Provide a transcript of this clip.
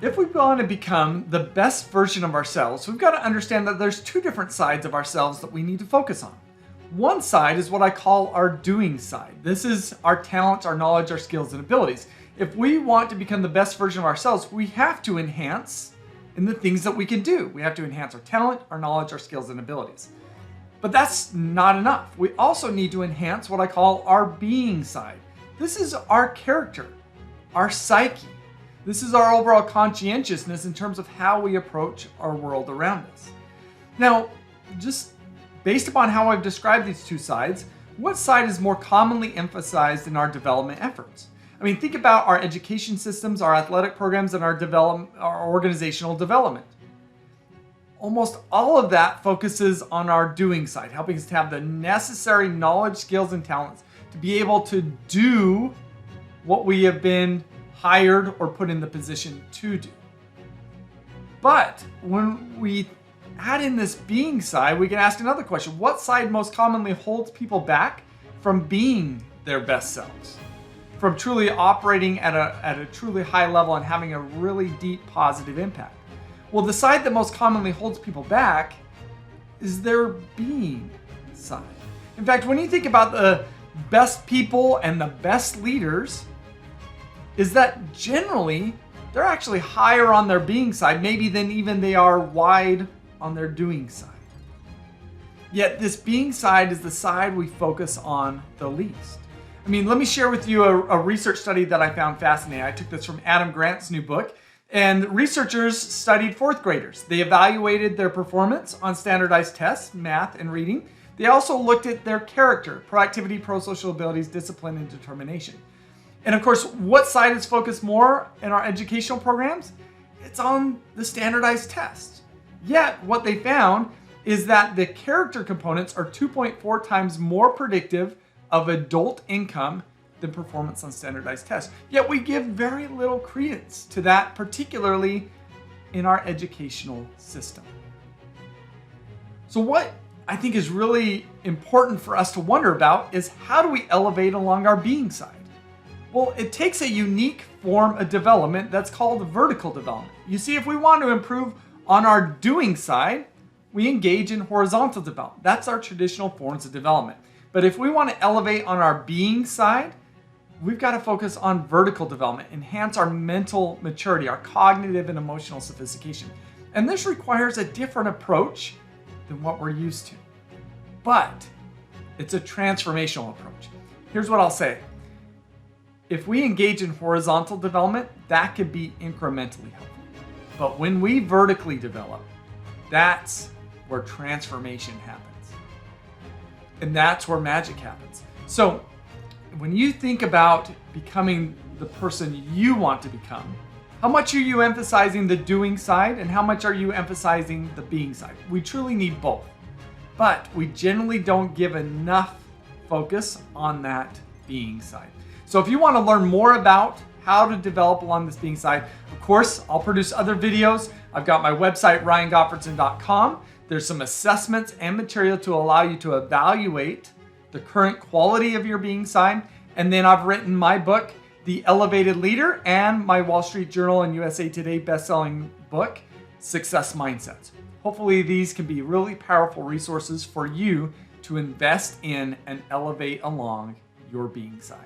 if we want to become the best version of ourselves, we've got to understand that there's two different sides of ourselves that we need to focus on. One side is what I call our doing side. This is our talents, our knowledge, our skills, and abilities. If we want to become the best version of ourselves, we have to enhance in the things that we can do. We have to enhance our talent, our knowledge, our skills, and abilities. But that's not enough. We also need to enhance what I call our being side. This is our character, our psyche. This is our overall conscientiousness in terms of how we approach our world around us. Now, just based upon how I've described these two sides, what side is more commonly emphasized in our development efforts? I mean, think about our education systems, our athletic programs, and our organizational development. Almost all of that focuses on our doing side, helping us to have the necessary knowledge, skills, and talents to be able to do what we have been hired or put in the position to do. But when we add in this being side, we can ask another question. What side most commonly holds people back from being their best selves? From truly operating at a truly high level and having a really deep positive impact? Well, the side that most commonly holds people back is their being side. In fact, when you think about the best people and the best leaders, is that generally they're actually higher on their being side, maybe than even they are wide on their doing side. Yet this being side is the side we focus on the least. I mean, let me share with you a research study that I found fascinating. I took this from Adam Grant's new book, and researchers studied fourth graders. They evaluated their performance on standardized tests, math and reading. They also looked at their character, proactivity, pro-social abilities, discipline, and determination. And of course, what side is focused more in our educational programs? It's on the standardized tests. Yet, what they found is that the character components are 2.4 times more predictive of adult income than performance on standardized tests. Yet we give very little credence to that, particularly in our educational system. So what I think is really important for us to wonder about is, how do we elevate along our being side? Well, it takes a unique form of development that's called vertical development. You see, if we want to improve on our doing side, we engage in horizontal development. That's our traditional forms of development. But if we want to elevate on our being side, we've got to focus on vertical development, enhance our mental maturity, our cognitive and emotional sophistication. And this requires a different approach than what we're used to. But it's a transformational approach. Here's what I'll say. If we engage in horizontal development, that could be incrementally helpful. But when we vertically develop, that's where transformation happens. And that's where magic happens. So when you think about becoming the person you want to become, how much are you emphasizing the doing side and how much are you emphasizing the being side? We truly need both. But we generally don't give enough focus on that being side. So if you want to learn more about how to develop along this being side, of course, I'll produce other videos. I've got my website, ryangottfredson.com. There's some assessments and material to allow you to evaluate the current quality of your being side. And then I've written my book, The Elevated Leader, and my Wall Street Journal and USA Today best-selling book, Success Mindsets. Hopefully these can be really powerful resources for you to invest in and elevate along your being side.